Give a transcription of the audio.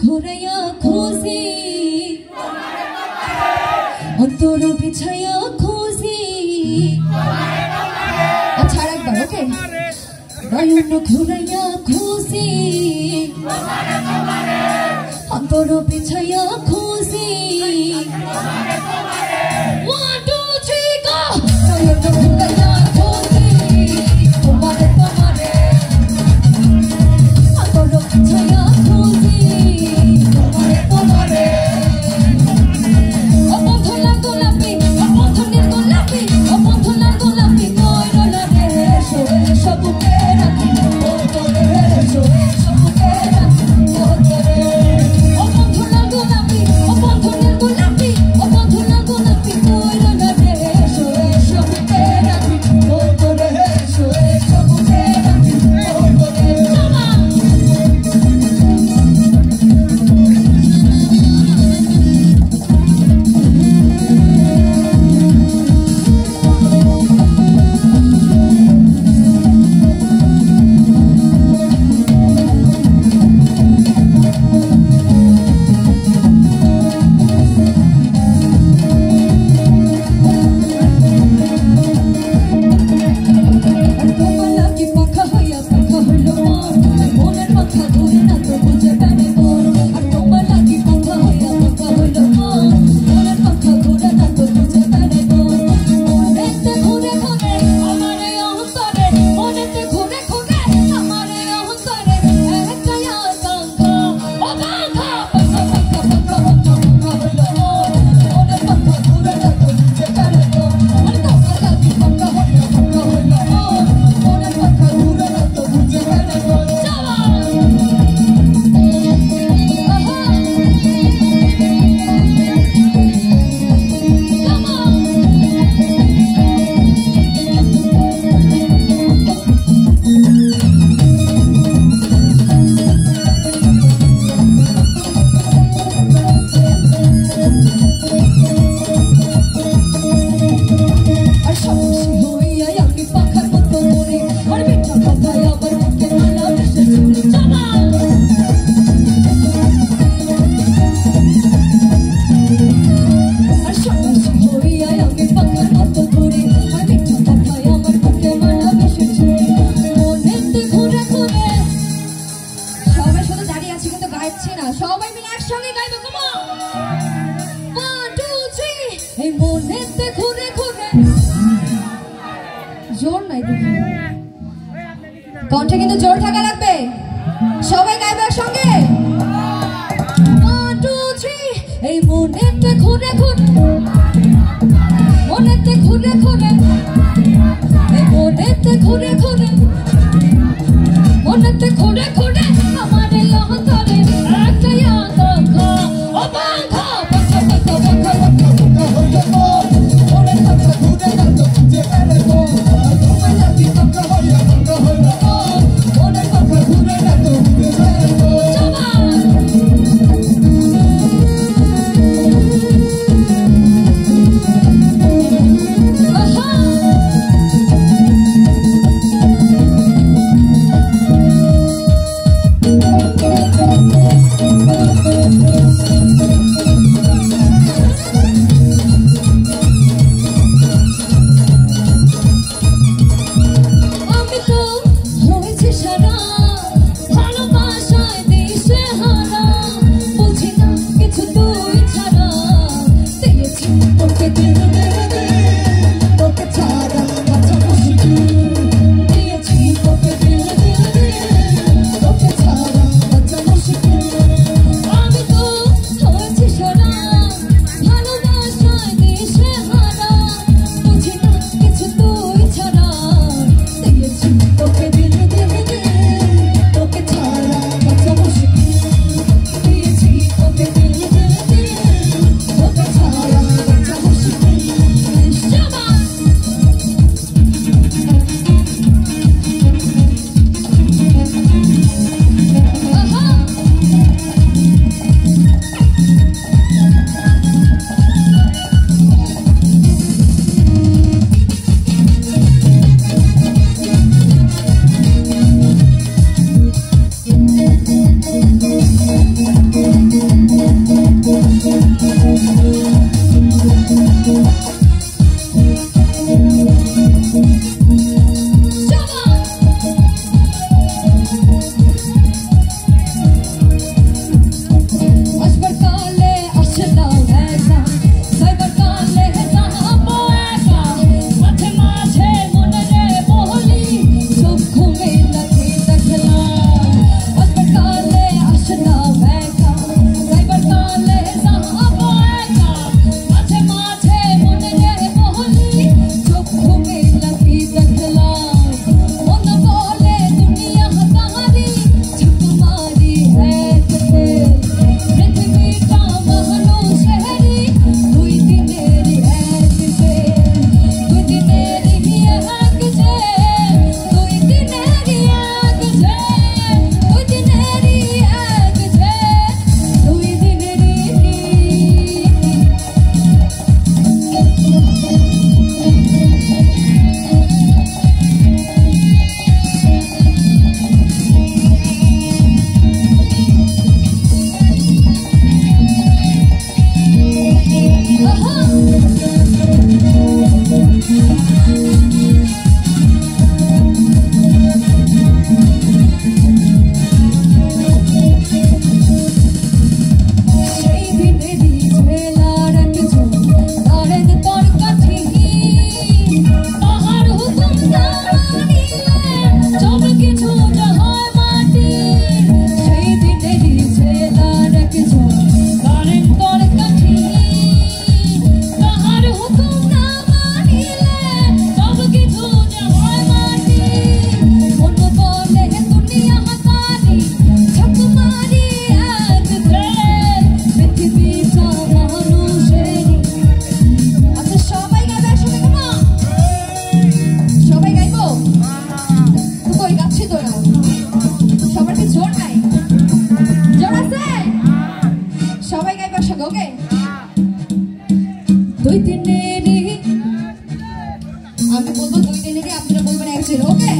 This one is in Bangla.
ঘোরাইয়া খুঁজি অন্তর বিছাইয়া খুঁজি আচ্ছা আরেকবার ওকে নয়ন ঘোরাইয়া খুঁজি অন্তর বিছাইয়া খুঁজি 1 2 3 go নয়ন ঘোরাইয়া খুঁজি তোমারে তোমারে অন্তর বিছাইয়া খুঁজি তোমারে তোমারে ও বন্ধু লাল গোলাপি ও বন্ধু নীল গোলাপি ও বন্ধু লাল গোলাপি কইরলা রে সবুকে রাখি ও তোরে সবুকে রাখি ও তোরে ও বন্ধু লাল গোলাপি ও বন্ধু নীল গোলাপি ও বন্ধু লাল গোলাপি কইরলা রে সবুকে রাখি ও তোরে সবুকে রাখি ও তোরে সবাই মিলে একসঙ্গে গাইবো come on 1 2 3 এই মনেতে ঘুরে ঘুরে জোর নাই দেখি কণ্ঠে কিন্তু জোর থাকা লাগবে সবাই গাইবো একসঙ্গে 1 2 3 এই মনেতে ঘুরে ঘুরে মনেতে ঘুরে ঘুরে এই মনেতে ঘুরে ঘুরে মনেতে ঘুরে ঘুরে আমার এই অন্তরে একটাই আকাঙ্ক্ষা ও বাঁধা বাঁধা বাঁধা বাঁধা বাঁধা মনের কথা ঘুরে যাতো যে বেড়ে গো তোমার লাগি বাঁকা হইয়া মনের কথা ঘুরে যাতো যে বেড়ে গো দুই দিনেরই আমি বলবো দুই দিনেরই আপনারা বলবেন একজন ওকে